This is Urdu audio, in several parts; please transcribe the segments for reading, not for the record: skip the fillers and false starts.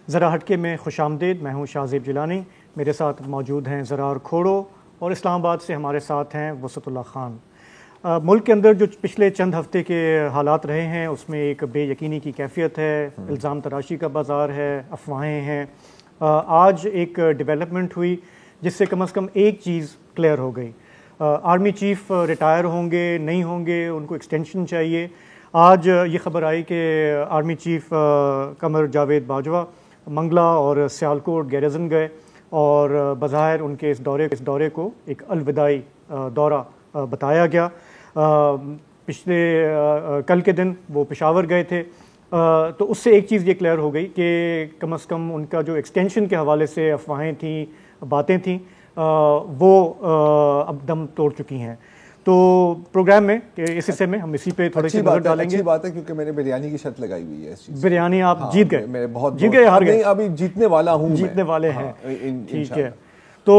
ذرا ہٹکے میں خوش آمدید. میں ہوں شاہزیب جیلانی. میرے ساتھ موجود ہیں زرار کھوڑو اور اسلام آباد سے ہمارے ساتھ ہیں وسعت اللہ خان. ملک کے اندر جو پچھلے چند ہفتے کے حالات رہے ہیں اس میں ایک بے یقینی کی کیفیت ہے, الزام تراشی کا بازار ہے, افواہیں ہیں. آج ایک ڈیولپمنٹ ہوئی جس سے کم از کم ایک چیز کلیئر ہو گئی. آرمی چیف ریٹائر ہوں گے نہیں ہوں گے, ان کو ایکسٹینشن چاہیے. آج یہ خبر آئی کہ آرمی چیف قمر جاوید باجوہ منگلا اور سیالکوٹ گیریزن گئے اور بظاہر ان کے اس دورے کو ایک الوداعی دورہ بتایا گیا. پچھلے کل کے دن وہ پشاور گئے تھے, تو اس سے ایک چیز یہ کلیئر ہو گئی کہ کم از کم ان کا جو ایکسٹینشن کے حوالے سے افواہیں تھیں, باتیں تھیں, وہ اب دم توڑ چکی ہیں. تو پروگرام میں اس حصے میں ہم اسی پہ تھوڑی سی نظر ڈالیں گے. اچھی بات ہے کیونکہ میں نے بریانی کی شرط لگائی ہوئی ہے اس چیز. بریانی آپ جیت گئے, میں بہت جیت گئے, ہار گئے؟ ابھی جیتنے والا ہوں, جیتنے والے ہیں. ٹھیک ہے, تو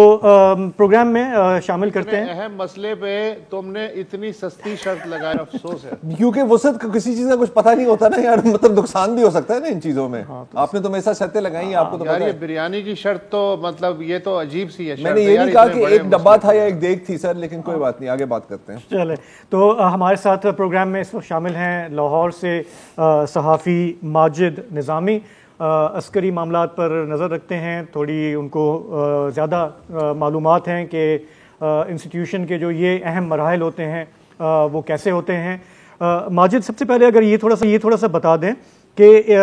پروگرام میں شامل کرتے ہیں. اہم مسئلے پہ تم نے اتنی سستی شرط لگایا, افسوس ہے. کیونکہ وسعت کو کسی چیز کا کچھ پتہ نہیں ہوتا نا یار, مطلب نقصان بھی ہو سکتا ہے نا ان چیزوں میں. آپ نے تو ایسا شرطیں لگائی ہیں, آپ کو تو یار یہ بریانی کی شرط تو مطلب یہ تو عجیب سی ہے. میں نے یہ نہیں کہا کہ ایک ڈبہ تھا یا ایک دیگ تھی سر, لیکن کوئی بات نہیں, آگے بات کرتے ہیں. چلے, تو ہمارے ساتھ پروگرام میں اس وقت شامل ہیں لاہور سے صحافی ماجد نظامی. عسکری معاملات پر نظر رکھتے ہیں, تھوڑی ان کو زیادہ معلومات ہیں کہ انسٹیٹیوشن کے جو یہ اہم مراحل ہوتے ہیں وہ کیسے ہوتے ہیں. ماجد, سب سے پہلے اگر یہ تھوڑا سا بتا دیں کہ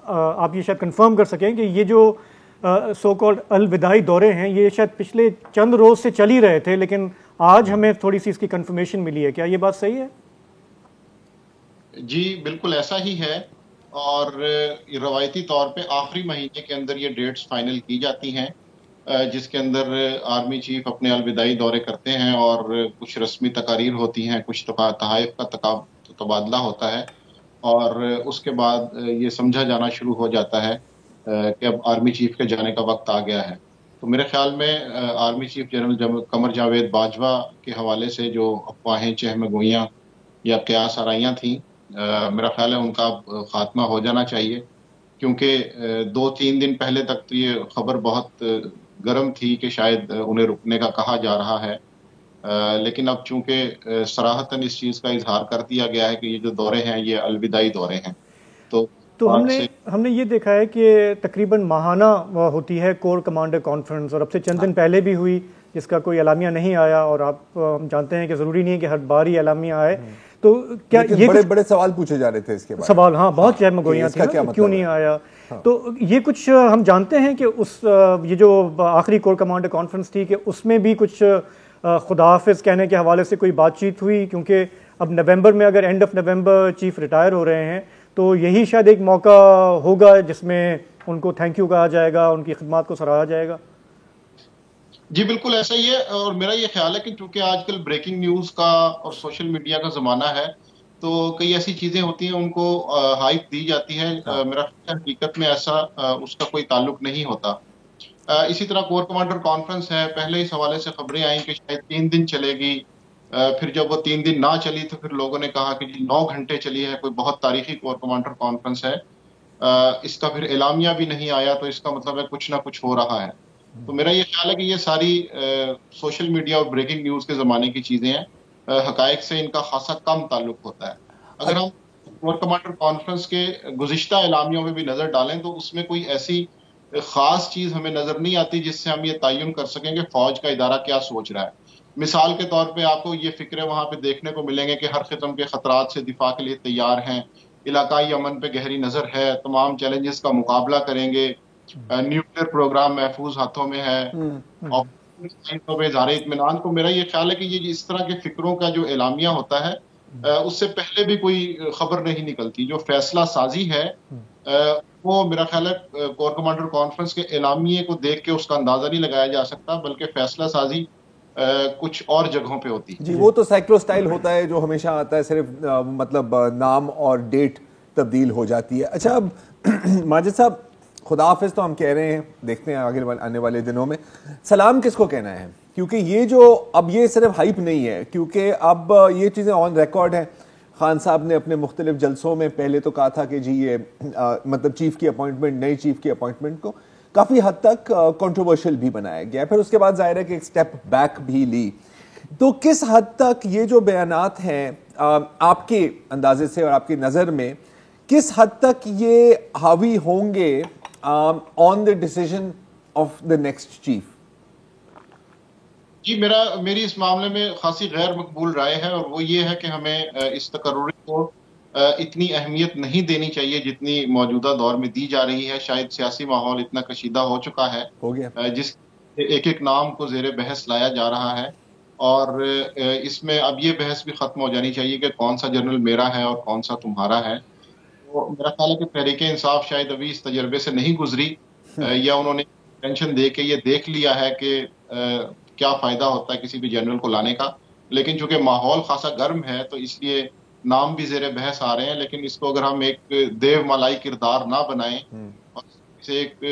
آپ یہ شاید کنفرم کر سکیں کہ یہ جو سو کالڈ الوداعی دورے ہیں یہ شاید پچھلے چند روز سے چل ہی رہے تھے, لیکن آج ہمیں تھوڑی سی اس کی کنفرمیشن ملی ہے. کیا یہ بات صحیح ہے؟ جی بالکل ایسا ہی ہے, اور روایتی طور پہ آخری مہینے کے اندر یہ ڈیٹس فائنل کی جاتی ہیں جس کے اندر آرمی چیف اپنے الوداعی دورے کرتے ہیں اور کچھ رسمی تقاریر ہوتی ہیں, کچھ تحائف کا تبادلہ ہوتا ہے, اور اس کے بعد یہ سمجھا جانا شروع ہو جاتا ہے کہ اب آرمی چیف کے جانے کا وقت آ گیا ہے. تو میرے خیال میں army chief general Qamar Javed Bajwa کے حوالے سے جو افواہیں چہم گوئیاں یا قیاس آرائیاں تھیں, میرا خیال ہے ان کا خاتمہ ہو جانا چاہیے, کیونکہ 2-3 دن پہلے تک تو یہ خبر بہت گرم تھی کہ شاید انہیں رکنے کا کہا جا رہا ہے, لیکن اب چونکہ صراحتاً اس چیز کا اظہار کر دیا گیا ہے کہ یہ جو دورے ہیں یہ الوداعی دورے ہیں. تو ہم نے یہ دیکھا ہے کہ تقریباً ماہانہ ہوتی ہے کور کمانڈر کانفرنس, اور اب سے چند دن پہلے بھی ہوئی جس کا کوئی اعلامیہ نہیں آیا, اور آپ ہم جانتے ہیں کہ ضروری نہیں ہے کہ ہر بار ہی اعلامیہ آئے. تو کیا یہ بڑے سوال پوچھے جا رہے تھے اس کے بارے سوال, ہاں بہت چہم گوئیاں تھیں کیوں نہیں آیا. تو یہ کچھ ہم جانتے ہیں کہ یہ جو آخری کور کمانڈر کانفرنس تھی کہ اس میں بھی کچھ خدا حافظ کہنے کے حوالے سے کوئی بات چیت ہوئی, کیونکہ اب نومبر میں اگر end of November chief retire ہو رہے ہیں تو یہی شاید ایک موقع ہوگا جس میں ان کو تھینک یو کہا جائے گا, ان کی خدمات کو سراہا جائے گا. جی بالکل ایسا ہی ہے, اور میرا یہ خیال ہے کہ چونکہ آج کل بریکنگ نیوز کا اور سوشل میڈیا کا زمانہ ہے تو کئی ایسی چیزیں ہوتی ہیں ان کو ہائپ دی جاتی ہے. میرا خیال حقیقت میں ایسا اس کا کوئی تعلق نہیں ہوتا. اسی طرح کور کمانڈر کانفرنس ہے, پہلے اس حوالے سے خبریں آئیں کہ شاید 3 دن چلے گی, پھر جب وہ 3 دن نہ چلی تو پھر لوگوں نے کہا کہ جی 9 گھنٹے چلی ہے, کوئی بہت تاریخی کور کمانڈر کانفرنس ہے. اس کا پھر اعلامیہ بھی نہیں آیا, تو اس کا مطلب ہے کچھ نہ کچھ ہو رہا ہے. تو میرا یہ خیال ہے کہ یہ ساری سوشل میڈیا اور بریکنگ نیوز کے زمانے کی چیزیں ہیں, حقائق سے ان کا خاصا کم تعلق ہوتا ہے. اگر ہم کور کمانڈر کانفرنس کے گزشتہ اعلامیوں میں بھی نظر ڈالیں تو اس میں کوئی ایسی خاص چیز ہمیں نظر نہیں آتی جس سے ہم یہ تعین کر سکیں کہ فوج کا ادارہ کیا سوچ رہا ہے. مثال کے طور پہ آپ کو یہ فکرے وہاں پہ دیکھنے کو ملیں گے کہ ہر قسم کے خطرات سے دفاع کے لیے تیار ہیں, علاقائی امن پہ گہری نظر ہے, تمام چیلنجز کا مقابلہ کریں گے, نیوکلیر پروگرام محفوظ ہاتھوں میں ہے, اور اظہار اطمینان. تو میرا یہ خیال ہے کہ یہ اس طرح کے فکروں کا جو اعلامیہ ہوتا ہے اس سے پہلے بھی کوئی خبر نہیں نکلتی. جو فیصلہ سازی ہے وہ میرا خیال ہے کور کمانڈر کانفرنس کے اعلامیے کو دیکھ کے اس کا اندازہ نہیں لگایا جا سکتا, بلکہ فیصلہ سازی کچھ اور جگہوں پہ ہوتی ہے. جی وہ تو سائیکلو سٹائل ہوتا ہے جو ہمیشہ آتا ہے, صرف مطلب نام اور ڈیٹ تبدیل ہو جاتی ہے. اچھا اب ماجد صاحب, خدا حافظ تو ہم کہہ رہے ہیں, دیکھتے ہیں آگے آنے والے دنوں میں سلام کس کو کہنا ہے, کیونکہ یہ جو اب یہ صرف ہائپ نہیں ہے, کیونکہ اب یہ چیزیں آن ریکارڈ ہیں. خان صاحب نے اپنے مختلف جلسوں میں پہلے تو کہا تھا کہ جی یہ مطلب چیف کی اپوائنٹمنٹ، نئے چیف کی اپوائنٹمنٹ کو کافی حد تک کنٹروورشل بھی بنایا گیا، پھر اس کے بعد ظاہر ہے کہ ایک سٹیپ بیک بھی لی. تو کس حد تک یہ جو بیانات ہیں آپ کے اندازے سے اور آپ کی نظر میں کس حد تک یہ حاوی ہوں گے on the decision of the next chief? جی میری اس معاملے میں خاصی غیر مقبول رائے ہے، اور وہ یہ ہے کہ ہمیں اس تقرری کو اتنی اہمیت نہیں دینی چاہیے جتنی موجودہ دور میں دی جا رہی ہے. شاید سیاسی ماحول اتنا کشیدہ ہو چکا ہے، ہو گیا جس ایک ایک نام کو زیر بحث لایا جا رہا ہے، اور اس میں اب یہ بحث بھی ختم ہو جانی چاہیے کہ کون سا جنرل میرا ہے اور کون سا تمہارا ہے. تو میرا خیال ہے کہ تحریک انصاف شاید ابھی اس تجربے سے نہیں گزری، یا انہوں نے ٹینشن دے کے یہ دیکھ لیا ہے کہ کیا فائدہ ہوتا ہے کسی بھی جنرل کو لانے کا. لیکن چونکہ ماحول خاصا گرم ہے تو اس لیے نام بھی زیر بحث آ رہے ہیں، لیکن اس کو اگر ہم ایک دیو مالائی کردار نہ بنائیں اور اسے ایک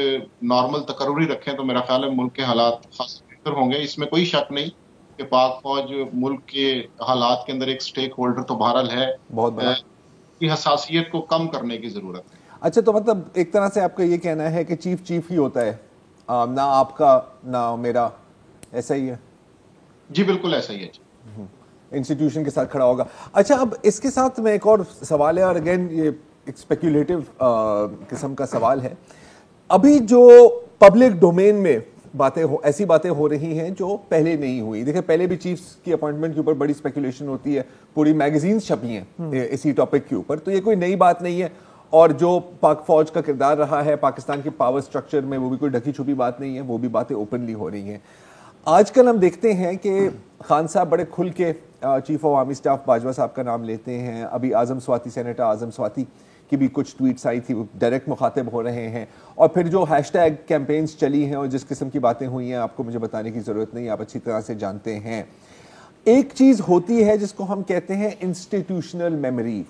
نارمل تقرری رکھیں تو میرا خیال ہے ملک کے حالات خاصا بہتر ہوں گے. اس میں کوئی شک نہیں کہ پاک فوج ملک کے حالات کے اندر ایک سٹیک ہولڈر تو بہرحال ہے، بہت بڑا کی حساسیت کو کم کرنے کی ضرورت ہے. اچھا، تو مطلب ایک طرح سے آپ کا یہ کہنا ہے کہ چیف چیف ہی ہوتا ہے، نہ آپ کا نہ میرا، ایسا ہی ہے؟ جی بالکل ایسا ہی ہے جی. انسٹیٹیوشن کے ساتھ کھڑا ہوگا. اچھا، اب اس کے ساتھ میں ایک اور سوال ہے، اور اگین یہ ایک اسپیکولیٹو قسم کا سوال ہے. ابھی جو پبلک ڈومین میں ایسی باتیں ہو رہی ہیں جو پہلے نہیں ہوئی. دیکھیں پہلے بھی چیفز کی اپوائنٹمنٹ کے اوپر بڑی اسپیکولیشن ہوتی ہے، پوری میگزینز چھپی ہیں اسی ٹاپک کے اوپر، تو یہ کوئی نئی بات نہیں ہے. اور جو پاک فوج کا کردار رہا ہے پاکستان کے پاور سٹرکچر میں، وہ بھی کوئی ڈھکی چھپی بات نہیں ہے، وہ بھی باتیں اوپنلی ہو رہی ہیں. آج کل ہم دیکھتے ہیں کہ خان صاحب بڑے کھل کے chief of army staff Bajwa صاحب کا نام لیتے ہیں. ابھی اعظم سواتی، سینیٹر اعظم سواتی کی بھی کچھ ٹویٹس آئی تھی، وہ ڈائریکٹ مخاطب ہو رہے ہیں. اور پھر جو ہیش ٹیگ کیمپینز چلی ہیں اور جس قسم کی باتیں ہوئی ہیں آپ کو مجھے بتانے کی ضرورت نہیں، آپ اچھی طرح سے جانتے ہیں. ایک چیز ہوتی ہے جس کو ہم کہتے ہیں انسٹیٹیوشنل میموری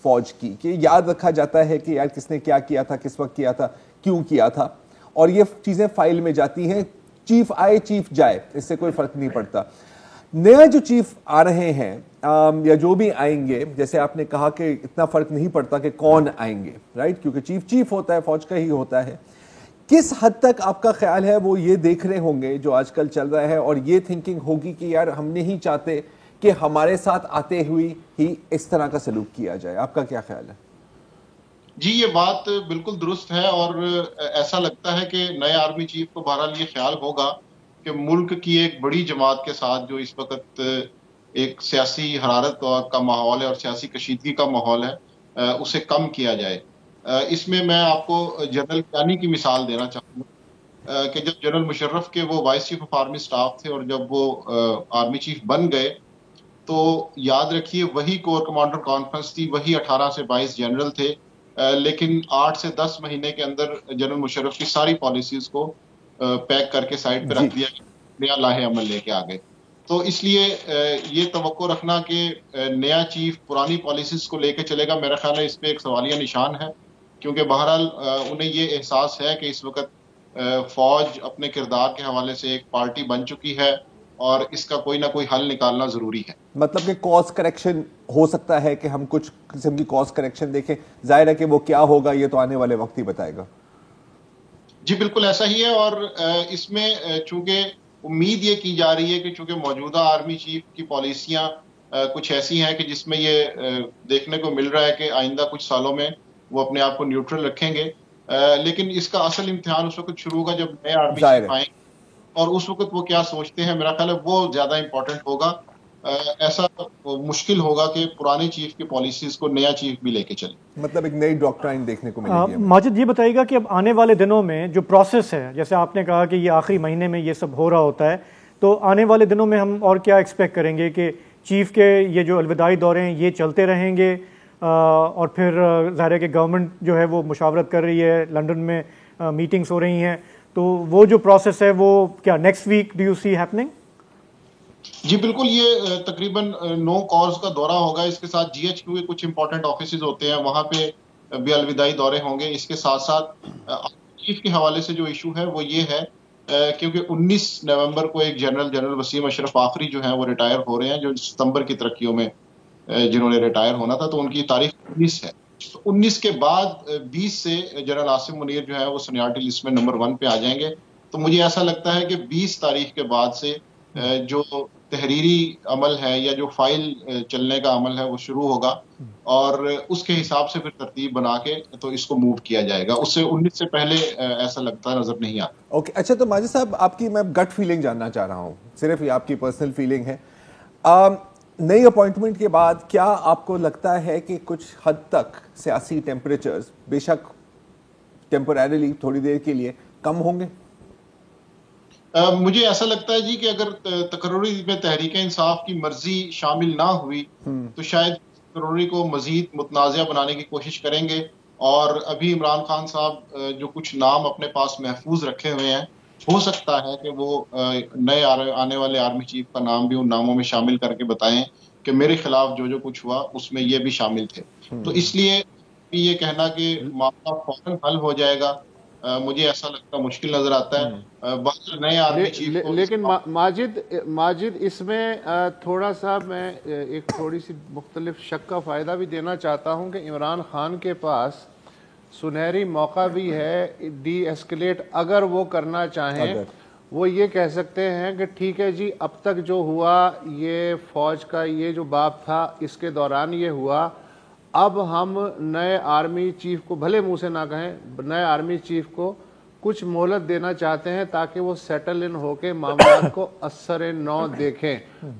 فوج کی، کہ یاد رکھا جاتا ہے کہ یار کس نے کیا کیا تھا، کس وقت کیا تھا، کیوں کیا تھا، اور یہ چیزیں فائل میں جاتی ہیں. چیف آئے چیف جائے، اس سے کوئی فرق نہیں پڑتا. نیا جو چیف آ رہے ہیں یا جو بھی آئیں گے، جیسے آپ نے کہا کہ اتنا فرق نہیں پڑتا کہ کون آئیں گے، رائٹ، کیونکہ چیف چیف ہوتا ہے، فوج کا ہی ہوتا ہے. کس حد تک آپ کا خیال ہے وہ یہ دیکھ رہے ہوں گے جو آج کل چل رہا ہے، اور یہ تھنکنگ ہوگی کہ یار ہم نہیں چاہتے کہ ہمارے ساتھ آتے ہوئی ہی اس طرح کا سلوک کیا جائے؟ آپ کا کیا خیال ہے؟ جی یہ بات بالکل درست ہے، اور ایسا لگتا ہے کہ نئے آرمی چیف کو بہرحال یہ خیال ہوگا کہ ملک کی ایک بڑی جماعت کے ساتھ جو اس وقت ایک سیاسی حرارت کا ماحول ہے اور سیاسی کشیدگی کا ماحول ہے، اسے کم کیا جائے. اس میں میں آپ کو جنرل کیانی کی مثال دینا چاہوں گا کہ جب جنرل مشرف کے وہ vice chief of army staff تھے اور جب وہ آرمی چیف بن گئے تو یاد رکھیے وہی کور کمانڈر کانفرنس تھی، وہی 18 سے 22 جنرل تھے، لیکن 8 سے 10 مہینے کے اندر جنرل مشرف کی ساری پالیسیز کو پیک کر کے سائڈ پہ رکھ دیا، نیا لاہے عمل لے کے آ گئے. تو اس لیے یہ توقع رکھنا کہ نیا چیف پرانی پالیسیز کو لے کے چلے گا، میرا خیال ہے اس پہ ایک سوالیہ نشان ہے، کیونکہ بہرحال انہیں یہ احساس ہے کہ اس وقت فوج اپنے کردار کے حوالے سے ایک پارٹی بن چکی ہے اور اس کا کوئی نہ کوئی حل نکالنا ضروری ہے. مطلب کہ کورس کریکشن ہو سکتا ہے کہ ہم کچھ قسم کی کورس کریکشن دیکھیں. ظاہر ہے کہ وہ کیا ہوگا یہ تو آنے والے وقت ہی بتائے گا. جی بالکل ایسا ہی ہے، اور اس میں چونکہ امید یہ کی جا رہی ہے کہ چونکہ موجودہ آرمی چیف کی پالیسیاں کچھ ایسی ہیں کہ جس میں یہ دیکھنے کو مل رہا ہے کہ آئندہ کچھ سالوں میں وہ اپنے آپ کو نیوٹرل رکھیں گے، لیکن اس کا اصل امتحان اس وقت شروع ہوگا جب نئے آرمی چیف آئیں، اور اس وقت وہ کیا سوچتے ہیں. میرا خیال ہے وہ زیادہ امپورٹنٹ ہوگا. ایسا مشکل ہوگا کہ پرانے چیف کی پالیسیز کو نیا چیف بھی لے کے چلے. مطلب ایک نئی ڈاکٹرائن دیکھنے کو ملے گی. ماجد یہ بتائیے گا کہ اب آنے والے دنوں میں جو پروسیس ہے، جیسے آپ نے کہا کہ یہ آخری مہینے میں یہ سب ہو رہا ہوتا ہے، تو آنے والے دنوں میں ہم اور کیا ایکسپیکٹ کریں گے کہ چیف کے یہ جو الوداعی دورے ہیں یہ چلتے رہیں گے، اور پھر ظاہر ہے کہ گورنمنٹ جو ہے وہ مشاورت کر رہی ہے، لنڈن میں میٹنگز ہو رہی ہیں، تو وہ جو پروسیس ہے وہ کیا next week do you see happening? جی بالکل، یہ تقریباً 9 کورس کا دورہ ہوگا. اس کے ساتھ GHQ کے کچھ امپورٹنٹ آفیسز ہوتے ہیں، وہاں پہ بھی الوداعی دورے ہوں گے. اس کے ساتھ ساتھ چیف کے حوالے سے جو ایشو ہے وہ یہ ہے کیونکہ 19 نومبر کو ایک جنرل وسیم اشرف آخری جو ہیں وہ ریٹائر ہو رہے ہیں، جو ستمبر کی ترقیوں میں جنہوں نے ریٹائر ہونا تھا، تو ان کی تاریخ 19 ہے. تو 19 کے بعد 20 سے جنرل عاصم منیر جو ہے وہ سینیارٹی لسٹ میں نمبر 1 پہ آ جائیں گے. تو مجھے ایسا لگتا ہے کہ 20 تاریخ کے بعد سے جو تحریری عمل ہے یا جو فائل چلنے کا عمل ہے وہ شروع ہوگا، اور اس کے حساب سے پھر ترتیب بنا کے تو اس کو موو کیا جائے گا. اس سے 19 سے پہلے ایسا لگتا نظر نہیں آتا. اوکے اچھا، تو ماجد صاحب آپ کی میں گٹ فیلنگ جاننا چاہ رہا ہوں، صرف یہ آپ کی پرسنل فیلنگ ہے. نئی اپوائنٹمنٹ کے بعد کیا آپ کو لگتا ہے کہ کچھ حد تک سیاسی ٹیمپریچرز بے شک ٹیمپریریلی تھوڑی دیر کے لیے کم ہوں گے؟ مجھے ایسا لگتا ہے جی کہ اگر تقرری میں تحریک انصاف کی مرضی شامل نہ ہوئی تو شاید تقرری کو مزید متنازع بنانے کی کوشش کریں گے. اور ابھی عمران خان صاحب جو کچھ نام اپنے پاس محفوظ رکھے ہوئے ہیں، ہو سکتا ہے کہ وہ نئے آنے والے آرمی چیف کا نام بھی ان ناموں میں شامل کر کے بتائیں کہ میرے خلاف جو کچھ ہوا اس میں یہ بھی شامل تھے. تو اس لیے یہ کہنا کہ معاملہ فوراً حل ہو جائے گا مجھے ایسا لگتا مشکل نظر آتا ہے. نئے آرمی چیف کو لیکن ماجد اس میں تھوڑا سا میں ایک تھوڑی سی مختلف شک کا فائدہ بھی دینا چاہتا ہوں کہ عمران خان کے پاس سنہری موقع بھی ہے ڈی ایسکلیٹ اگر وہ کرنا چاہیں. وہ یہ کہہ سکتے ہیں کہ ٹھیک ہے جی، اب تک جو ہوا یہ فوج کا یہ جو باب تھا اس کے دوران یہ ہوا، اب ہم نئے آرمی چیف کو بھلے منہ سے نہ کہیں، نئے آرمی چیف کو کچھ مہلت دینا چاہتے ہیں تاکہ وہ سیٹل ان ہو کے معاملات کو اثر نو دیکھیں.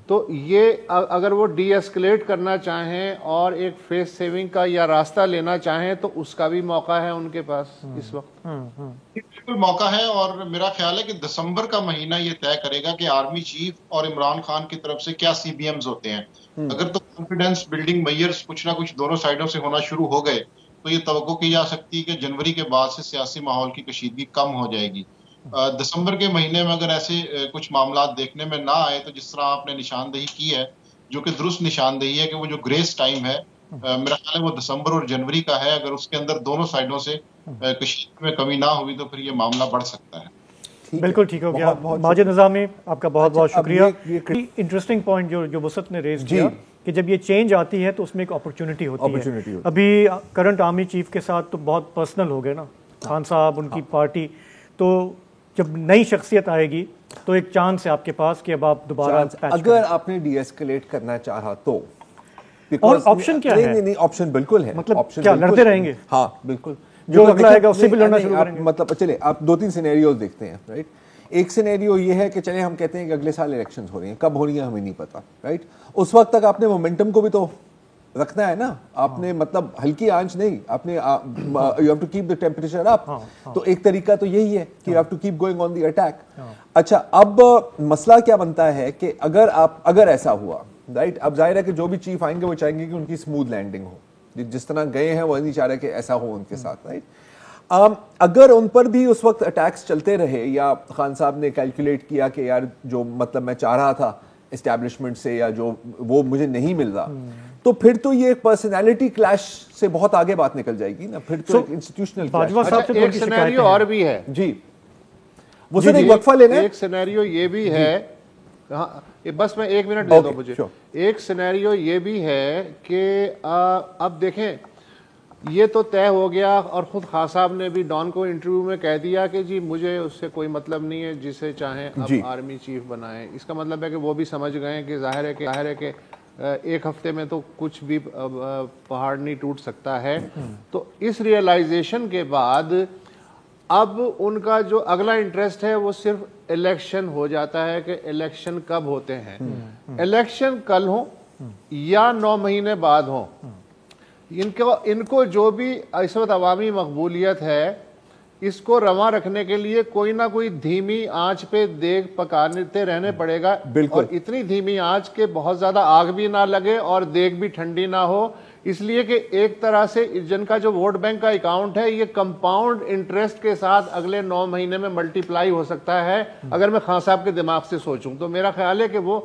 تو یہ اگر وہ ڈی ایسکلیٹ کرنا چاہیں اور ایک فیس سیونگ کا یا راستہ لینا چاہیں تو اس کا بھی موقع ہے ان کے پاس اس وقت. بالکل موقع ہے، اور میرا خیال ہے کہ دسمبر کا مہینہ یہ طے کرے گا کہ آرمی چیف اور عمران خان کی طرف سے کیا سی بی ایمز ہوتے ہیں. اگر تو کانفیڈنس بلڈنگ میئرز کچھ نہ کچھ دونوں سائڈوں سے ہونا شروع ہو گئے تو یہ توقع کی جا سکتی ہے کہ جنوری کے بعد سے سیاسی ماحول کی کشیدگی کم ہو جائے گی. دسمبر کے مہینے میں اگر ایسے کچھ معاملات دیکھنے میں نہ آئے تو جس طرح آپ نے نشاندہی کی ہے، جو کہ درست نشاندہی ہے، کہ وہ جو گریس ٹائم ہے میرا خیال ہے وہ دسمبر اور جنوری کا ہے. اگر اس کے اندر دونوں سائڈوں سے کشیدگی میں کمی نہ ہوئی تو پھر یہ معاملہ بڑھ سکتا ہے. بالکل ٹھیک ہو گیا. ماجد نظامی آپ کا بہت بہت شکریہ. انٹرسٹنگ پوائنٹ جو وسط نے ریز کیا کہ جب یہ چینج آتی ہے تو اس میں ایک اپرچونٹی ہوتی ہے. ابھی کرنٹ آرمی چیف کے ساتھ تو بہت پرسنل ہو گئے نا خان صاحب، ان کی پارٹی، تو جب نئی شخصیت آئے گی تو ایک چانس ہے آپ کے پاس کہ اب آپ دوبارہ اگر آپ نے ڈی ایسکلیٹ کرنا چاہا تو اور آپشن کیا ہے؟ نہیں آپشن بالکل ہے. مطلب کیا لڑتے رہیں گے؟ ہاں بالکل، جو اگلا آئے گا اس سے بھی لڑنا شروع کریں گے. مطلب چلے آپ 2-3 سینیریوز دیکھتے ہیں، رائٹ. ایک سینیریو یہ ہے کہ چلے ہم کہتے ہیں کہ اگلے سال الیکشنز ہو رہی ہیں، کب ہو رہی ہیں ہمیں نہیں پتا، رائٹ. اس وقت تک آپ نے مومنٹم کو بھی تو رکھنا ہے نا. آپ نے مطلب ہلکی آنچ نہیں، آپ نے you have to keep the temperature up. تو ایک طریقہ تو یہی ہے کہ you have to keep going on the attack. اچھا اب مسئلہ کیا بنتا ہے کہ اگر ایسا ہوا، رائٹ. اب ظاہر ہے کہ جو بھی چیف آئیں گے وہ چاہیں گے کہ ان کی اسموتھ لینڈنگ ہو، جس طرح گئے ہیں وہ نہیں چاہ رہے کہ ایسا ہو ان کے ساتھ، رائٹ. اگر ان پر بھی اس وقت اٹیکس چلتے رہے یا خان صاحب نے کیلکولیٹ کیا کہ یار جو مطلب میں چاہ رہا تھا اسٹیبلشمنٹ سے یا جو وہ مجھے نہیں مل رہا، تو پھر تو یہ پرسنالٹی کلیش سے بہت آگے بات نکل جائے گی نا. پھر تو انسٹیٹیوشنل ایک سینیریو اور بھی ہے جی، وہ سر ایک وقفہ لینا ہے. ایک سینیریو یہ بھی ہے، بس میں 1 منٹ دے دو مجھے. ایک سینیریو یہ بھی ہے کہ اب دیکھیں یہ تو طے ہو گیا، اور خود خان صاحب نے بھی ڈان کو انٹرویو میں کہہ دیا کہ جی مجھے اس سے کوئی مطلب نہیں ہے، جسے چاہیں اب آرمی چیف بنائیں. اس کا مطلب ہے کہ وہ بھی سمجھ گئے کہ ظاہر ہے کہ ایک ہفتے میں تو کچھ بھی پہاڑ نہیں ٹوٹ سکتا ہے. تو اس ریئلائزیشن کے بعد اب ان کا جو اگلا انٹرسٹ ہے وہ صرف الیکشن ہو جاتا ہے کہ الیکشن کب ہوتے ہیں. الیکشن کل ہوں یا 9 مہینے بعد ہوں، ان کو جو بھی اس وقت عوامی مقبولیت ہے اس کو رواں رکھنے کے لیے کوئی نہ کوئی دھیمی آنچ پہ دیگ پکاتے رہنے پڑے گا. اور اتنی دھیمی آنچ کہ بہت زیادہ آگ بھی نہ لگے اور دیگ بھی ٹھنڈی نہ ہو. اس لیے کہ ایک طرح سے جن کا جو ووٹ بینک کا اکاؤنٹ ہے یہ کمپاؤنڈ انٹرسٹ کے ساتھ اگلے 9 مہینے میں ملٹی پلائی ہو سکتا ہے. اگر میں خان صاحب کے دماغ سے سوچوں تو میرا خیال ہے کہ وہ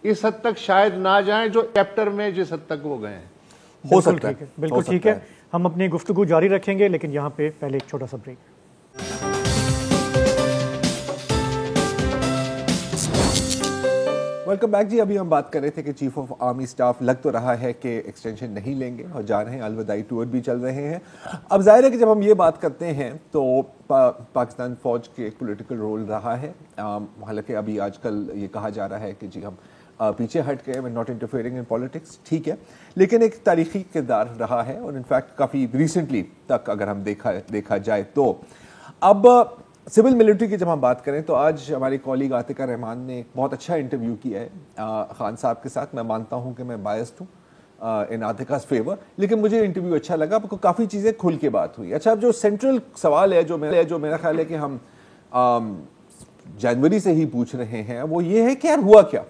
اس حد تک شاید نہ جائیں جو چیپٹر میں جس حد تک وہ گئے ہیں. ہو سکتا ہے، بالکل ٹھیک ہے. ہم اپنی گفتگو جاری رکھیں گے لیکن یہاں پہ پہلے ایک چھوٹا سا بریک. ویلکم بیک جی. ابھی ہم بات کر رہے تھے کہ چیف آف آرمی اسٹاف لگ تو رہا ہے کہ ایکسٹینشن نہیں لیں گے اور جا رہے ہیں, الوداعی ٹور بھی چل رہے ہیں. اب ظاہر ہے کہ جب ہم یہ بات کرتے ہیں تو پاکستان فوج کے ایک پولیٹیکل رول رہا ہے, حالانکہ ابھی آج کل یہ کہا جا رہا ہے کہ جی ہم پیچھے ہٹ گئے, ناٹ انٹرفیئرنگ ان پالیٹکس, ٹھیک ہے, لیکن ایک تاریخی کردار رہا ہے اور انفیکٹ کافی ریسنٹلی تک اگر ہم دیکھا جائے تو. اب سول ملٹری کی جب ہم بات کریں تو آج ہماری کالیگ عاتقہ رحمان نے ایک بہت اچھا انٹرویو کیا ہے خان صاحب کے ساتھ. میں مانتا ہوں کہ میں بائسڈ ہوں ان عاتقہ's فیور, لیکن مجھے انٹرویو اچھا لگا, کافی چیزیں کھل کے بات ہوئی. اچھا, اب جو سینٹرل سوال ہے جو میرا خیال ہے کہ ہم جنوری سے ہی پوچھ رہے ہیں وہ یہ ہے کہ یار ہوا کیا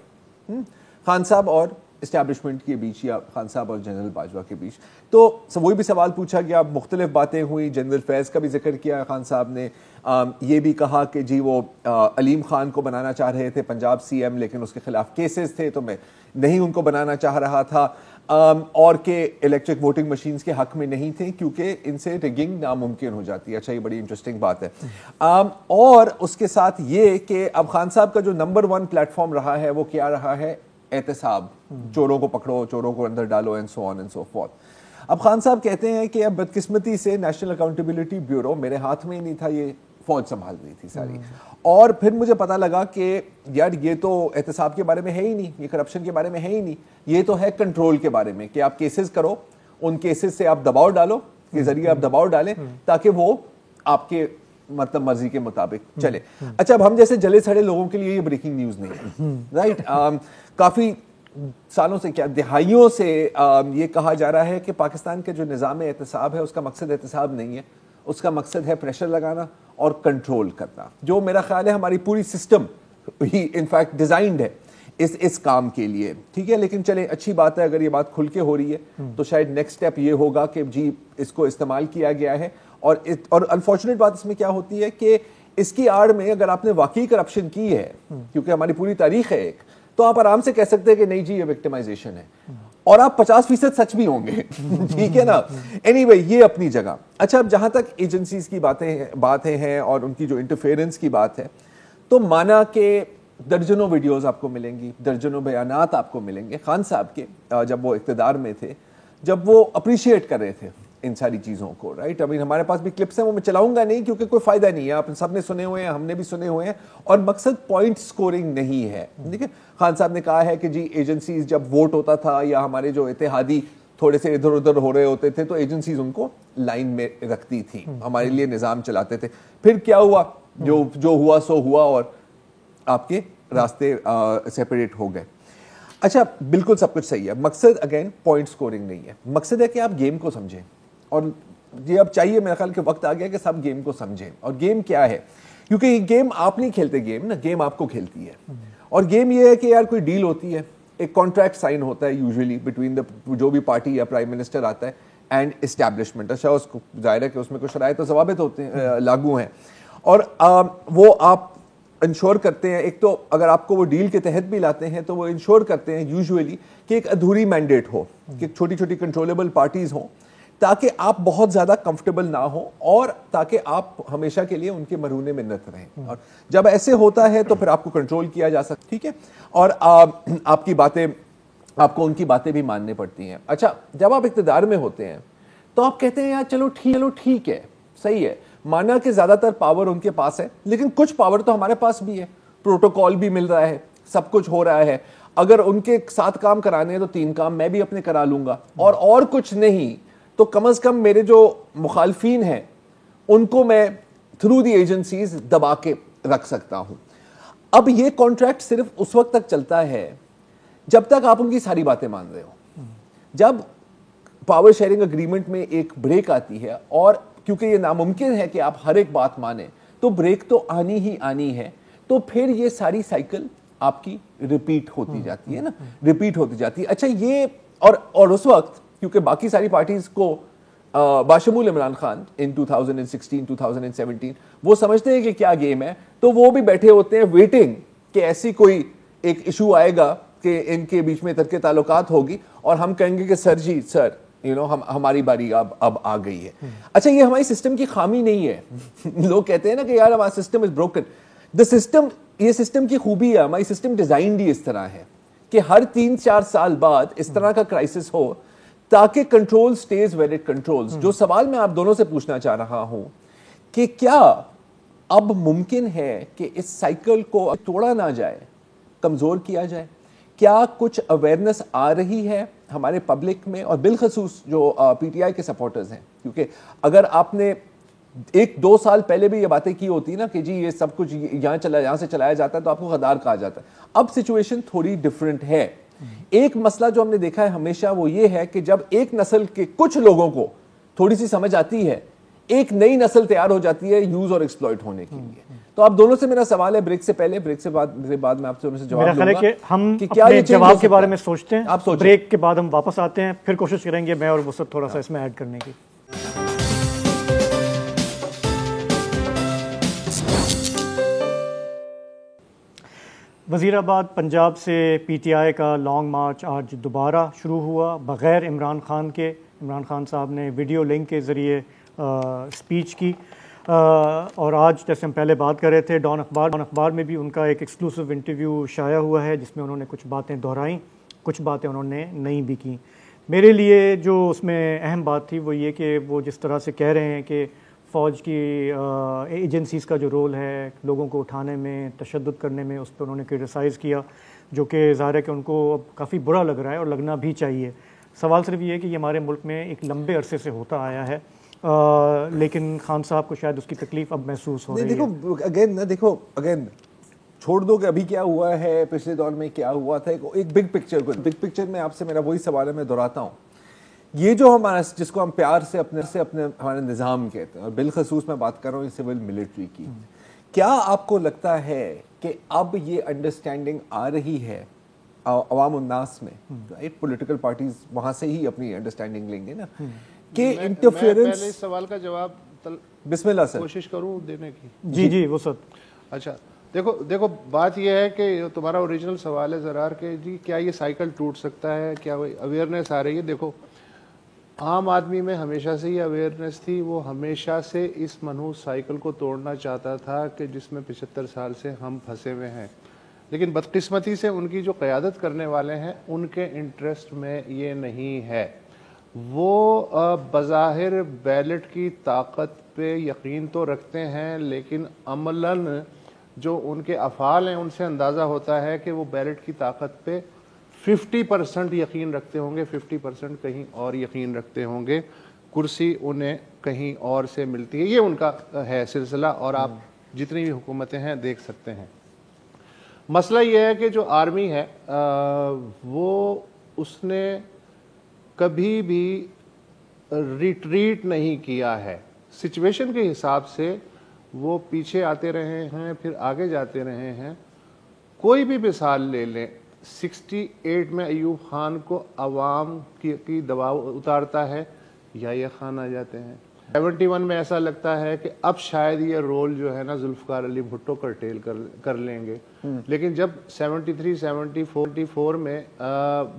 خان صاحب اور اسٹیبلشمنٹ کے بیچ یا خان صاحب اور جنرل باجوہ کے بیچ. تو وہی بھی سوال پوچھا گیا, مختلف باتیں ہوئی, جنرل فیض کا بھی ذکر کیا خان صاحب نے, یہ بھی کہا کہ جی وہ علیم خان کو بنانا چاہ رہے تھے پنجاب سی ایم, لیکن اس کے خلاف کیسز تھے تو میں نہیں ان کو بنانا چاہ رہا تھا, اور کہ الیکٹرک ووٹنگ مشینز کے حق میں نہیں تھے کیونکہ ان سے ریگنگ ناممکن ہو جاتی ہے. اچھا, یہ بڑی انٹرسٹنگ بات ہے. اور اس کے ساتھ یہ کہ اب خان صاحب کا جو نمبر 1 پلیٹ فارم رہا ہے وہ کیا رہا ہے, احتساب, چوروں کو پکڑو, چوروں کو اندر ڈالو, and so on and so forth. اب خان صاحب کہتے ہیں کہ اب بدقسمتی سے نیشنل اکاؤنٹیبلٹی بیورو میرے ہاتھ میں ہی نہیں تھا, یہ فوج سنبھال رہی تھی ساری. اور پھر مجھے پتا لگا کہ یار یہ تو احتساب کے بارے میں ہے ہی نہیں, یہ کرپشن کے بارے میں ہے ہی نہیں, یہ تو ہے کنٹرول کے بارے میں کہ آپ کیسز کرو, ان کیسز سے آپ دباؤ ڈالو, کے ذریعے آپ دباؤ ڈالیں تاکہ وہ آپ کے مطلب مرضی کے مطابق چلے. اچھا, اب ہم جیسے جلے سڑے لوگوں کے لیے یہ بریکنگ نیوز نہیں ہے, رائٹ. کافی سالوں سے, کیا دہائیوں سے یہ کہا جا رہا ہے کہ پاکستان کے جو نظام احتساب ہے اس کا مقصد احتساب نہیں ہے, اس کا مقصد ہے پریشر لگانا اور کنٹرول کرنا, جو میرا خیال ہے ہماری پوری سسٹم ہی انفیکٹ ڈیزائنڈ ہے اس کام کے لیے, ٹھیک ہے. لیکن چلیں, اچھی بات ہے اگر یہ بات کھل کے ہو رہی ہے تو شاید نیکسٹ سٹیپ یہ ہوگا کہ جی اس کو استعمال کیا گیا ہے. اور انفارچونیٹ بات اس میں کیا ہوتی ہے کہ اس کی آڑ میں اگر آپ نے واقعی کرپشن کی ہے, کیونکہ ہماری پوری تاریخ ہے ایک, تو آپ آرام سے کہہ سکتے ہیں کہ نہیں جی یہ وکٹمائزیشن ہے, اور آپ 50% سچ بھی ہوں گے, ٹھیک ہے نا. اینی وے, یہ اپنی جگہ. اچھا, اب جہاں تک ایجنسیز کی باتیں ہیں اور ان کی جو انٹرفیئرنس کی بات ہے, تو مانا کہ درجنوں ویڈیوز آپ کو ملیں گی, درجنوں بیانات آپ کو ملیں گے خان صاحب کے جب وہ اقتدار میں تھے, جب وہ اپریشیٹ کر رہے تھے ان ساری چیزوں کو, رائٹ. ابھی ہمارے پاس بھی کلپس ہیں, وہ میں چلاؤں گا نہیں کیونکہ کوئی فائدہ نہیں ہے, آپ سب نے سنے ہوئے ہیں, ہم نے بھی سنے ہوئے ہیں, اور مقصد پوائنٹ سکورنگ نہیں ہے. ٹھیک ہے, خان صاحب نے کہا ہے کہ جی ایجنسیز جب ووٹ ہوتا تھا یا ہمارے جو اتحادی تھوڑے سے ادھر ادھر ہو رہے ہوتے تھے تو ایجنسیز ان کو لائن میں رکھتی تھیں, ہمارے لیے نظام چلاتے تھے. پھر کیا ہوا, جو ہوا سو ہوا اور آپ کے راستے سیپریٹ ہو گئے. اچھا, بالکل سب کچھ صحیح ہے, مقصد اگین پوائنٹ سکورنگ نہیں ہے, مقصد ہے کہ آپ گیم کو سمجھیں. اور یہ اب چاہیے, میرا خیال کہ وقت آ گیا کہ سب گیم کو سمجھیں. اور گیم کیا ہے, کیونکہ یہ گیم آپ نہیں کھیلتے, گیم نا, گیم آپ کو کھیلتی ہے. اور گیم یہ ہے کہ یار کوئی ڈیل ہوتی ہے, ایک کانٹریکٹ سائن ہوتا ہے یوزلی بٹوین جو بھی پارٹی یا پرائم منسٹر آتا ہے اینڈ اسٹیبلشمنٹ. اچھا, اس کو ظاہر ہے کہ اس میں کچھ شرائط و ضوابط ہوتے ہیں, لاگو ہیں, اور وہ آپ انشور کرتے ہیں. ایک تو اگر آپ کو وہ ڈیل کے تحت بھی لاتے ہیں تو وہ انشور کرتے ہیں یوزلی کہ ایک ادھوری مینڈیٹ ہو, کہ چھوٹی چھوٹی کنٹرولبل پارٹیز ہوں, تاکہ آپ بہت زیادہ کمفرٹیبل نہ ہوں اور تاکہ آپ ہمیشہ کے لیے ان کے مرہون منت رہیں. اور جب ایسے ہوتا ہے تو پھر آپ کو کنٹرول کیا جا سکتا, ٹھیک ہے, اور آپ کی باتیں, آپ کو ان کی باتیں بھی ماننی پڑتی ہیں. اچھا, جب آپ اقتدار میں ہوتے ہیں تو آپ کہتے ہیں یار چلو ٹھیک ہے, صحیح ہے, مانا کہ زیادہ تر پاور ان کے پاس ہے, لیکن کچھ پاور تو ہمارے پاس بھی ہے, پروٹوکول بھی مل رہا ہے, سب کچھ ہو رہا ہے. اگر ان کے 7 کام کرانے ہیں تو 3 کام میں بھی اپنے کرا لوں گا, اور کچھ نہیں تو کم از کم میرے جو مخالفین ہیں ان کو میں تھرو دی ایجنسیز دبا کے رکھ سکتا ہوں. اب یہ کانٹریکٹ صرف اس وقت تک چلتا ہے جب تک آپ ان کی ساری باتیں مان رہے ہو. جب پاور شیئرنگ اگریمنٹ میں ایک بریک آتی ہے, اور کیونکہ یہ ناممکن ہے کہ آپ ہر ایک بات مانیں, تو بریک تو آنی ہی آنی ہے, تو پھر یہ ساری سائیکل آپ کی ریپیٹ ہوتی جاتی ہے نا, ریپیٹ ہوتی جاتی ہے. اچھا, یہ اور اس وقت کیونکہ باقی ساری پارٹیز کو باشمول عمران خان ان 2016-2017 وہ سمجھتے ہیں کہ کیا گیم ہے, تو وہ بھی بیٹھے ہوتے ہیں ویٹنگ کہ ایسی کوئی ایک ایشو آئے گا کہ ان کے بیچ میں ترک تعلقات ہوگی اور ہم کہیں گے کہ سر ہماری باری اب آ گئی ہے. اچھا, یہ ہماری سسٹم کی خامی نہیں ہے. لوگ کہتے ہیں نا کہ یار ہمارا سسٹم از بروکن. یہ سسٹم کی خوبی ہے, ہماری سسٹم ڈیزائنڈ ہی اس طرح ہے. کہ ہر 3-4 سال بعد اس طرح کا کرائسس ہو تاکہ control cities where it controls. جو سوال میں آپ دونوں سے پوچھنا چاہ رہا ہوں کہ کیا اب ممکن ہے کہ اس سائیکل کو توڑا نہ جائے, کمزور کیا جائے؟ کیا کچھ اویئرنس آ رہی ہے ہمارے پبلک میں, اور بالخصوص جو پی ٹی آئی کے سپورٹرز ہیں؟ کیونکہ اگر آپ نے 1-2 سال پہلے بھی یہ باتیں کی ہوتی نا کہ جی یہ سب کچھ یہاں سے چلایا جاتا ہے تو آپ کو غدار کہا جاتا ہے. اب سچویشن تھوڑی ڈیفرنٹ ہے. ایک مسئلہ جو ہم نے دیکھا ہے ہمیشہ وہ یہ ہے کہ جب ایک نسل کے کچھ لوگوں کو تھوڑی سی سمجھ آتی ہے, ایک نئی نسل تیار ہو جاتی ہے یوز اور ایکسپلوئٹ ہونے کے لیے. تو آپ دونوں سے میرا سوال ہے, بریک سے پہلے, بریک سے بعد میں آپ سے جواب لوں گا کہ ہم کیا اپنے جواب کے بارے میں سوچتے ہیں. آپ سوچیں, بریک کے بعد ہم واپس آتے ہیں, پھر کوشش کریں گے میں اور وسط تھوڑا سا اس میں ایڈ کرنے کی. وزیر آباد پنجاب سے پی ٹی آئی کا لانگ مارچ آج دوبارہ شروع ہوا بغیر عمران خان کے. عمران خان صاحب نے ویڈیو لنک کے ذریعے اسپیچ کی, اور آج جیسے ہم پہلے بات کر رہے تھے ڈان اخبار میں بھی ان کا ایک ایکسکلوسیو انٹرویو شائع ہوا ہے جس میں انہوں نے کچھ باتیں دہرائیں, کچھ باتیں انہوں نے نہیں بھی کیں. میرے لیے جو اس میں اہم بات تھی وہ یہ کہ وہ جس طرح سے کہہ رہے ہیں کہ فوج کی ایجنسیز کا جو رول ہے لوگوں کو اٹھانے میں, تشدد کرنے میں, اس پہ انہوں نے کرٹیسائز کیا, جو کہ ظاہر ہے کہ ان کو اب کافی برا لگ رہا ہے اور لگنا بھی چاہیے. سوال صرف یہ ہے کہ یہ ہمارے ملک میں ایک لمبے عرصے سے ہوتا آیا ہے, لیکن خان صاحب کو شاید اس کی تکلیف اب محسوس ہو رہی ہے. دیکھو اگین چھوڑ دو کہ ابھی کیا ہوا ہے, پچھلے دور میں کیا ہوا تھا, ایک بگ پکچر میں آپ سے میرا وہی سوال ہے, میں دہراتا ہوں. یہ جو ہمارا جس کو ہم پیار سے اپنے ہمارے نظام کہتے ہیں, اور بالخصوص میں بات کر رہا ہوں سول ملٹری کی, کیا آپ کو لگتا ہے کہ اب یہ انڈرسٹینڈنگ آ رہی ہے عوام الناس میں؟ پولیٹیکل پارٹیز وہاں سے ہی اپنی انڈرسٹینڈنگ لیں گے نا کہ انٹرفیئرنس. پہلے اس سوال کا جواب بسم اللہ سر کوشش کروں دینے کی. جی وہ سب اچھا دیکھو بات یہ ہے کہ تمہارا اوریجنل سوال ہے زرار کہ جی کیا یہ سائیکل ٹوٹ سکتا ہے, کیا اویئرنیس آ رہی ہے. دیکھو عام آدمی میں ہمیشہ سے ہی اویئرنیس تھی, وہ ہمیشہ سے اس منحوس سائیکل کو توڑنا چاہتا تھا کہ جس میں 75 سال سے ہم پھنسے ہوئے ہیں. لیکن بدقسمتی سے ان کی جو قیادت کرنے والے ہیں ان کے انٹرسٹ میں یہ نہیں ہے. وہ بظاہر بیلٹ کی طاقت پہ یقین تو رکھتے ہیں, لیکن عملاً جو ان کے افعال ہیں ان سے اندازہ ہوتا ہے کہ وہ بیلٹ کی طاقت پہ 50% یقین رکھتے ہوں گے, 50% کہیں اور یقین رکھتے ہوں گے. کرسی انہیں کہیں اور سے ملتی ہے, یہ ان کا ہے سلسلہ, اور آپ جتنی بھی حکومتیں ہیں دیکھ سکتے ہیں. مسئلہ یہ ہے کہ جو آرمی ہے وہ اس نے کبھی بھی ریٹریٹ نہیں کیا ہے. سچویشن کے حساب سے وہ پیچھے آتے رہے ہیں, پھر آگے جاتے رہے ہیں. کوئی بھی مثال لے لیں, 68 میں ایوب خان کو عوام کی دباؤ اتارتا ہے, یا خان آ جاتے ہیں. 71 میں ایسا لگتا ہے کہ اب شاید یہ رول جو ہے نا ذوالفقار علی بھٹو کرٹیل کر لیں گے. لیکن جب 73-74 میں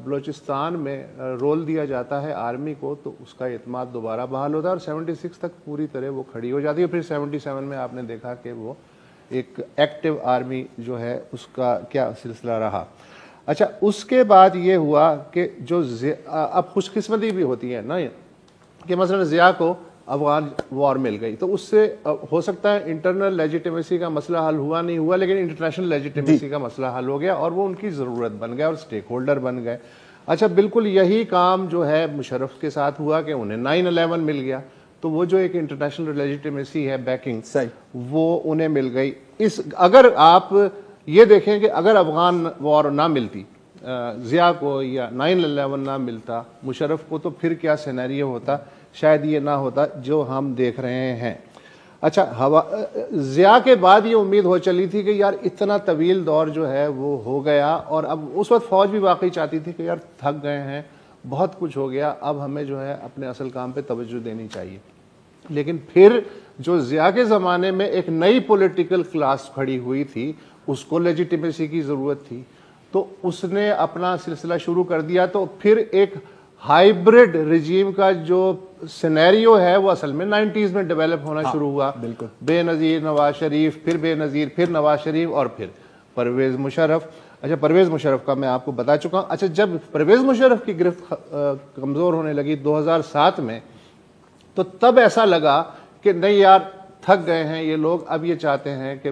بلوچستان میں رول دیا جاتا ہے آرمی کو, تو اس کا اعتماد دوبارہ بحال ہوتا ہے, اور 76 تک پوری طرح وہ کھڑی ہو جاتی ہے. پھر 77 میں آپ نے دیکھا کہ وہ ایک ایکٹیو آرمی جو ہے اس کا کیا سلسلہ رہا. اچھا, اس کے بعد یہ ہوا کہ جو اب خوش قسمتی بھی ہوتی ہے نا کہ مثلا ضیاء کو افغان وار مل گئی, تو اس سے ہو سکتا ہے انٹرنل لیجیٹیمیسی کا مسئلہ حل ہوا نہیں ہوا, لیکن انٹرنیشنل لیجیٹیمیسی کا مسئلہ حل ہو گیا, اور وہ ان کی ضرورت بن گئے اور سٹیک ہولڈر بن گئے. اچھا, بالکل یہی کام جو ہے مشرف کے ساتھ ہوا کہ انہیں 9/11 مل گیا, تو وہ جو ایک انٹرنیشنل لیجیٹیمیسی ہے بیکنگ وہ انہیں مل گئی. اگر آپ یہ دیکھیں کہ اگر افغان وار نہ ملتی ضیاء کو, یا 9/11 نہ ملتا مشرف کو, تو پھر کیا سینیریو ہوتا, شاید یہ نہ ہوتا جو ہم دیکھ رہے ہیں. اچھا, ضیاء کے بعد یہ امید ہو چلی تھی کہ یار اتنا طویل دور جو ہے وہ ہو گیا, اور اب اس وقت فوج بھی واقعی چاہتی تھی کہ یار تھک گئے ہیں, بہت کچھ ہو گیا, اب ہمیں جو ہے اپنے اصل کام پہ توجہ دینی چاہیے. لیکن پھر جو ضیاء کے زمانے میں ایک نئی پولیٹیکل کلاس کھڑی ہوئی تھی, اس کو لیجیٹیمیسی کی ضرورت تھی, تو اس نے اپنا سلسلہ شروع کر دیا. تو پھر ایک ہائیبرڈ رجیم کا جو سینیریو ہے وہ اصل میں 90s میں ڈیولپ ہونا شروع ہوا. بے نظیر نواز شریف, پھر بے نظیر, پھر نواز شریف, اور پھر پرویز مشرف. اچھا پرویز مشرف کا میں آپ کو بتا چکا ہوں. اچھا جب پرویز مشرف کی گرفت کمزور ہونے لگی 2007 میں, تو تب ایسا لگا کہ نہیں یار تھک گئے ہیں یہ لوگ, اب یہ چاہتے ہیں کہ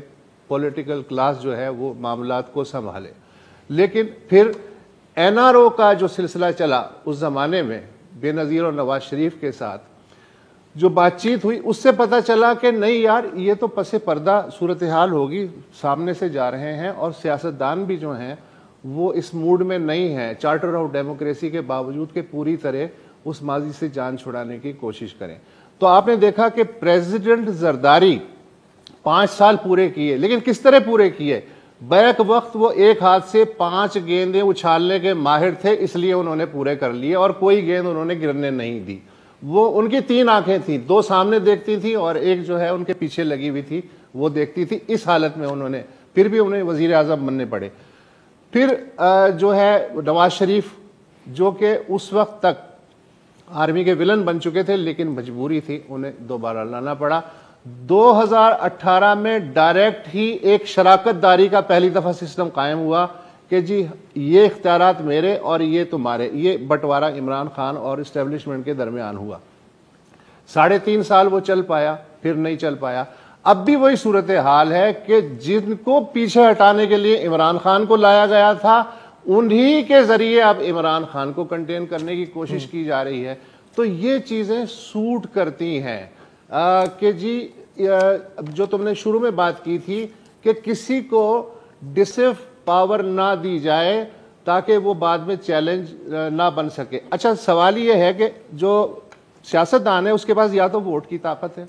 پولیٹیکل کلاس جو ہے وہ معاملات کو سنبھالے. لیکن پھر این آر او کا جو سلسلہ چلا اس زمانے میں بے نظیر اور نواز شریف کے ساتھ جو بات چیت ہوئی, اس سے پتہ چلا کہ نہیں یار یہ تو پس پردہ صورتحال ہوگی, سامنے سے جا رہے ہیں اور سیاستدان بھی جو ہیں وہ اس موڈ میں نہیں ہیں چارٹر آف ڈیموکریسی کے باوجود کہ پوری طرح اس ماضی سے جان چھڑانے کی کوشش کریں. تو آپ نے دیکھا کہ پریزیڈنٹ زرداری 5 سال پورے کیے, لیکن کس طرح پورے کیے؟ بیک وقت وہ ایک ہاتھ سے 5 گیندیں اچھالنے کے ماہر تھے, اس لیے انہوں نے پورے کر لیے اور کوئی گیند انہوں نے گرنے نہیں دی. وہ ان کی 3 آنکھیں تھیں, 2 سامنے دیکھتی تھیں اور ایک جو ہے ان کے پیچھے لگی ہوئی تھی وہ دیکھتی تھی. اس حالت میں انہوں نے پھر بھی انہیں وزیر اعظم بننے پڑے. پھر جو ہے نواز شریف جو کہ اس وقت تک آرمی کے ولن بن چکے تھے لیکن مجبوری تھی, انہیں دوبارہ لانا پڑا. 2018 میں ڈائریکٹ ہی ایک شراکت داری کا پہلی دفعہ سسٹم قائم ہوا کہ جی یہ اختیارات میرے اور یہ تمہارے, یہ بٹوارہ عمران خان اور اسٹیبلشمنٹ کے درمیان ہوا. 3.5 سال وہ چل پایا, پھر نہیں چل پایا. اب بھی وہی صورتحال ہے کہ جن کو پیچھے ہٹانے کے لیے عمران خان کو لایا گیا تھا انہی کے ذریعے اب عمران خان کو کنٹین کرنے کی کوشش کی جا رہی ہے. تو یہ چیزیں سوٹ کرتی ہیں کہ جی جو تم نے شروع میں بات کی تھی کہ کسی کو ڈسیو پاور نہ دی جائے تاکہ وہ بعد میں چیلنج نہ بن سکے. اچھا سوال یہ ہے کہ جو سیاستدان ہے اس کے پاس یا تو ووٹ کی طاقت ہے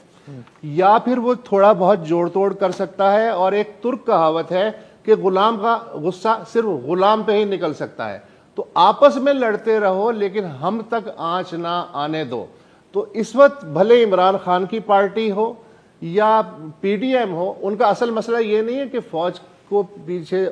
یا پھر وہ تھوڑا بہت جوڑ توڑ کر سکتا ہے, اور ایک ترک کہاوت ہے کہ غلام کا غصہ صرف غلام پہ ہی نکل سکتا ہے. تو آپس میں لڑتے رہو لیکن ہم تک آنچ نہ آنے دو. تو اس وقت بھلے عمران خان کی پارٹی ہو یا پی ڈی ایم ہو, ان کا اصل مسئلہ یہ نہیں ہے کہ فوج کو پیچھے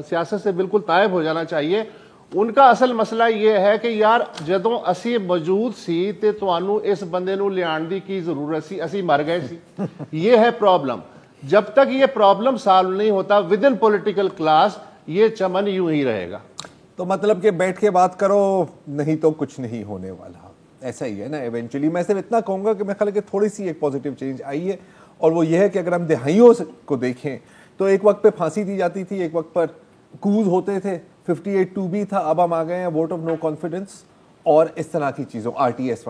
سیاست سے بالکل طائب ہو جانا چاہیے. ان کا اصل مسئلہ یہ ہے کہ یار جدوں اسی موجود سی تے توانوں اس بندے نو لیان دی کی ضرورت سی, اسی مر گئے سی. یہ ہے پرابلم. جب تک یہ پرابلم سالو نہیں ہوتا ود ان پولیٹیکل کلاس, یہ چمن یوں ہی رہے گا. تو مطلب کہ بیٹھ کے بات کرو, نہیں تو کچھ نہیں ہونے والا. ایسا ہی ہے نا ایونچولی. میں صرف اتنا کہوں گا کہ میں خیال ہے کہ تھوڑی سی ایک پازیٹیو چینج آئی ہے, اور وہ یہ ہے کہ اگر ہم دہائیوں کو دیکھیں تو ایک وقت پہ پھانسی دی جاتی تھی, ایک وقت پر کوز ہوتے تھے, 58(2) تھا, اب ہم آ گئے ہیں ووٹ آف نو کانفیڈنس اور اس طرح کی چیزوں RTS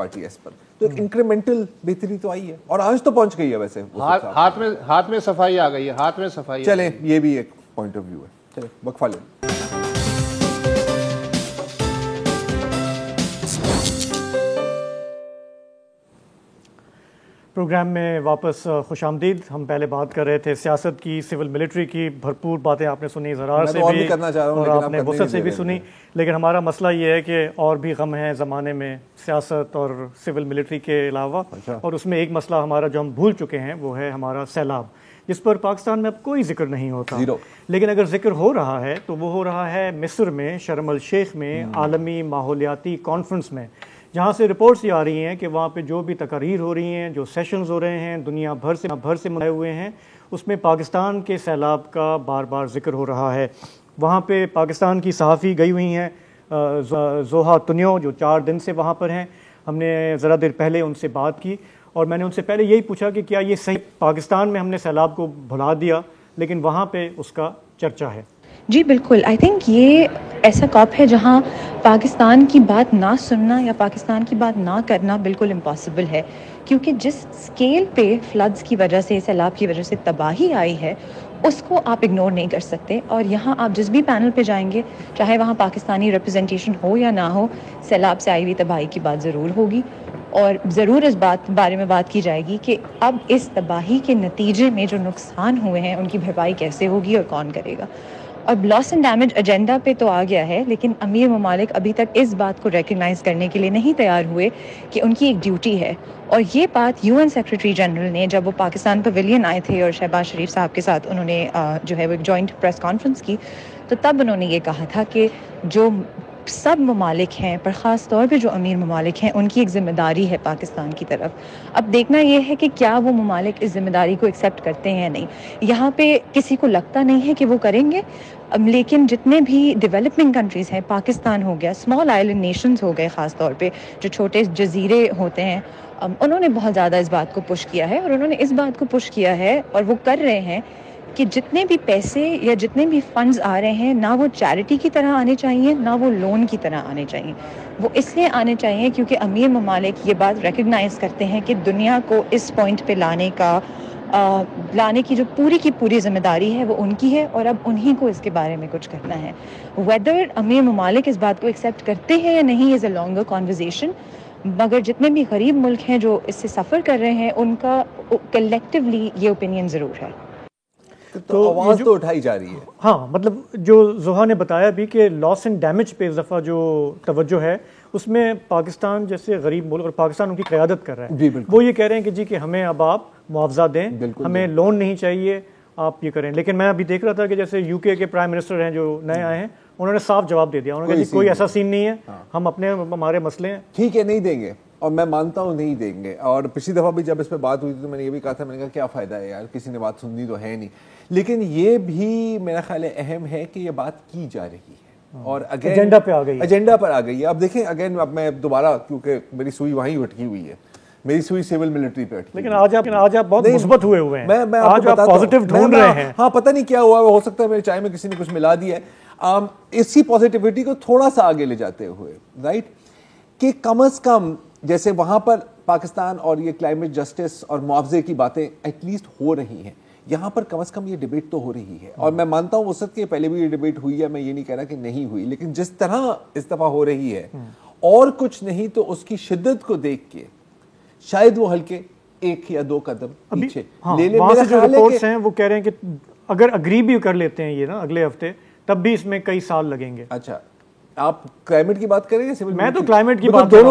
پر. تو ایک انکریمنٹل بہتری تو آئی ہے اور آج تو پہنچ گئی ہے. ویسے ہاتھ میں صفائی آ گئی ہے, ہاتھ میں صفائی. چلیں یہ بھی ایک پوائنٹ آف ویو ہے. چلیں وقفہ لیں. پروگرام میں واپس خوش آمدید. ہم پہلے بات کر رہے تھے سیاست کی, سول ملٹری کی, بھرپور باتیں آپ نے سنی زرار سے بھی اور آپ نے وسط سے بھی سنی, لیکن ہمارا مسئلہ یہ ہے کہ اور بھی غم ہے زمانے میں سیاست اور سول ملٹری کے علاوہ. اور اس میں ایک مسئلہ ہمارا جو ہم بھول چکے ہیں وہ ہے ہمارا سیلاب, جس پر پاکستان میں اب کوئی ذکر نہیں ہوتا. لیکن اگر ذکر ہو رہا ہے تو وہ ہو رہا ہے مصر میں, شرم الشیخ میں, عالمی ماحولیاتی کانفرنس میں, جہاں سے رپورٹس یہ آ رہی ہیں کہ وہاں پہ جو بھی تقاریر ہو رہی ہیں, جو سیشنز ہو رہے ہیں دنیا بھر سے منعقد ہوئے ہیں, اس میں پاکستان کے سیلاب کا بار بار ذکر ہو رہا ہے. وہاں پہ پاکستان کی صحافی گئی ہوئی ہیں, زوہا تنیو, جو 4 دن سے وہاں پر ہیں. ہم نے ذرا دیر پہلے ان سے بات کی اور میں نے ان سے پہلے یہی پوچھا کہ کیا یہ صحیح پاکستان میں ہم نے سیلاب کو بھلا دیا لیکن وہاں پہ اس کا چرچا ہے؟ جی بالکل. آئی تھنک یہ ایسا کاپ ہے جہاں پاکستان کی بات نہ سننا یا پاکستان کی بات نہ کرنا بالکل امپاسبل ہے, کیونکہ جس اسکیل پہ فلڈز کی وجہ سے, سیلاب کی وجہ سے تباہی آئی ہے اس کو آپ اگنور نہیں کر سکتے. اور یہاں آپ جس بھی پینل پہ جائیں گے, چاہے وہاں پاکستانی ریپرزنٹیشن ہو یا نہ ہو, سیلاب سے آئی ہوئی تباہی کی بات ضرور ہوگی اور ضرور اس بارے میں بات کی جائے گی کہ اب اس تباہی کے نتیجے میں جو نقصان ہوئے ہیں ان کی بھرپائی کیسے ہوگی اور کون کرے گا. اور لاس اینڈ ڈیمیج ایجنڈا پہ تو آ گیا ہے, لیکن امیر ممالک ابھی تک اس بات کو ریکگنائز کرنے کے لیے نہیں تیار ہوئے کہ ان کی ایک ڈیوٹی ہے. اور یہ بات UN سیکریٹری جنرل نے جب وہ پاکستان پویلین آئے تھے اور شہباز شریف صاحب کے ساتھ انہوں نے جو ہے وہ ایک جوائنٹ پریس کانفرنس کی, تو تب انہوں نے یہ کہا تھا کہ جو سب ممالک ہیں پر خاص طور پہ جو امیر ممالک ہیں ان کی ایک ذمہ داری ہے پاکستان کی طرف. اب دیکھنا یہ ہے کہ کیا وہ ممالک اس ذمہ داری کو ایکسیپٹ کرتے ہیں یا نہیں. یہاں پہ کسی کو لگتا نہیں ہے کہ وہ کریں گے, لیکن جتنے بھی ڈیولپنگ کنٹریز ہیں, پاکستان ہو گیا, اسمال آئلینڈ نیشنز ہو گئے, خاص طور پہ جو چھوٹے جزیرے ہوتے ہیں, انہوں نے بہت زیادہ اس بات کو پش کیا ہے, اور انہوں نے اس بات کو پش کیا ہے اور وہ کر رہے ہیں کہ جتنے بھی پیسے یا جتنے بھی فنڈز آ رہے ہیں نہ وہ چیریٹی کی طرح آنے چاہیے نہ وہ لون کی طرح آنے چاہیے. وہ اس لیے آنے چاہیے کیونکہ امیر ممالک یہ بات ریکگنائز کرتے ہیں کہ دنیا کو اس پوائنٹ پہ لانے کی جو پوری ذمہ داری ہے وہ ان کی ہے, اور اب انہی کو اس کے بارے میں کچھ کرنا ہے. ویدر امیر ممالک اس بات کو ایکسیپٹ کرتے ہیں یا نہیں از اے لانگر کانورزیشن, مگر جتنے بھی غریب ملک ہیں جو اس سے سفر کر رہے ہیں ان کا کلیکٹیولی یہ اوپینین ضرور ہے. تو آواز تو اٹھائی جا رہی ہے. ہاں, مطلب جو زہا نے بتایا بھی کہ لاس اینڈ ڈیمیج پہ اس دفعہ جو توجہ ہے اس میں پاکستان جیسے غریب ملک, اور پاکستان ان کی قیادت کر رہا ہے, وہ یہ کہہ رہے ہیں کہ جی کہ ہمیں اب آپ معاوضہ دیں, ہمیں لون نہیں چاہیے, آپ یہ کریں. لیکن میں ابھی دیکھ رہا تھا کہ جیسے یو کے پرائم منسٹر ہیں جو نئے آئے ہیں, انہوں نے صاف جواب دے دیا, انہوں نے کہا کوئی ایسا سین نہیں ہے, ہم ہمارے مسئلے ہیں ٹھیک ہے نہیں دیں گے, اور میں مانتا ہوں نہیں دیں گے. اور پچھلی دفعہ بھی جب اس پہ بات ہوئی تھی تو میں نے یہ بھی کہا تھا, میں نے کہا کیا فائدہ ہے یار, کسی نے بات سننی تو ہے نہیں. لیکن یہ بھی میرا خیال اہم ہے کہ یہ بات کی جا رہی ہے اور ایجنڈا پہ آ گئی ہے. اب دیکھیں اگین, اب میں دوبارہ, کیونکہ میری سوئی وہیں اٹکی ہوئی ہے, میری سوئی سول ملٹری پہ اٹکی. لیکن آج آپ بہت مثبت ہوئے ہیں, میں آج آپ پازیٹیو ڈھونڈ رہے ہیں. ہاں, پتہ نہیں کیا ہوا, ہو سکتا ہے میرے چائے میں کسی نے کچھ ملا دیا ہے. اسی پازیٹیوٹی کو تھوڑا سا آگے لے جاتے ہوئے, رائٹ, کہ کم از کم جیسے وہاں پر پاکستان اور یہ کلائمیٹ جسٹس اور معاوضے کی باتیں ایٹ لیسٹ ہو رہی ہیں, یہاں پر کم از کم یہ ڈیبیٹ تو ہو رہی ہے. اور میں مانتا ہوں وسعت کے پہلے بھی یہ ڈیبیٹ ہوئی ہے, میں یہ نہیں کہہ رہا کہ نہیں ہوئی, لیکن جس طرح اس دفعہ ہو رہی ہے اور کچھ نہیں تو اس کی شدت کو دیکھ کے شاید وہ ہلکے ایک یا دو قدم پیچھے لے لیں. وہاں سے جو رپورٹس ہیں وہ کہہ رہے ہیں کہ اگر اگری بھی کر لیتے ہیں یہ نا اگلے ہفتے, تب بھی اس میں کئی سال لگیں گے. اچھا, آپ کلائمیٹ کی بات کریں گے؟ میں تو کلائمیٹ کی بات ابھی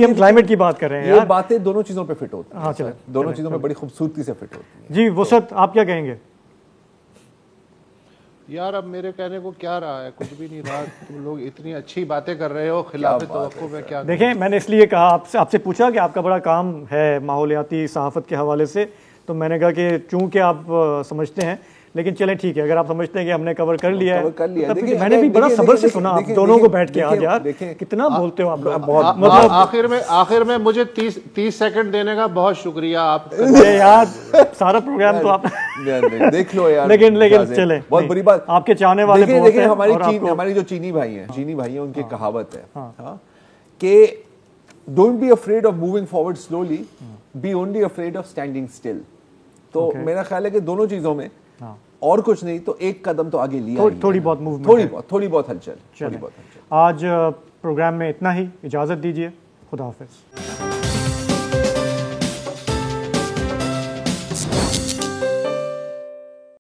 ہم کلائمیٹ کی بات کر رہے ہیں. یہ باتیں دونوں چیزوں پہ فٹ ہوتی ہیں, دونوں چیزوں پہ بڑی خوبصورتی سے فٹ ہوتی ہیں. جی وسعت, آپ کیا کہیں گے؟ یار اب میرے کہنے کو کیا رہا ہے, کچھ بھی نہیں رہا. تم لوگ اتنی اچھی باتیں کر رہے ہو, خلاف توقع میں کیا. دیکھیں, میں نے اس لیے کہا آپ سے پوچھا کہ آپ کا بڑا کام ہے ماحولیاتی صحافت کے حوالے سے, تو میں نے کہا کہ چونکہ آپ سمجھتے ہیں, لیکن چلیں ٹھیک ہے, اگر آپ سمجھتے ہیں کہ ہم نے کور کر لیا ہے. میں نے بھی بڑا صبر سے سنا آپ دونوں کو بیٹھ کے, آج یار کتنا بولتے ہو آپ لوگ. آخر میں مجھے 30 سیکنڈ دینے کا بہت شکریہ آپ. یار سارا پروگرام تو آپ دیکھ لو یار, لیکن چلیں, بہت بڑی بات, آپ کے چاہنے والے بہت ہیں. ہماری جو چینی بھائی ہیں ان کی کہاوت ہے کہ don't be afraid of moving forward slowly, be only afraid of standing still. تو میرا خیال ہے کہ دونوں چیزوں میں اور کچھ نہیں تو ایک قدم تو آگے لیا, تھوڑی بہت موومنٹ, تھوڑی بہت ہلچل. آج پروگرام میں اتنا ہی, اجازت دیجیے, خدا حافظ.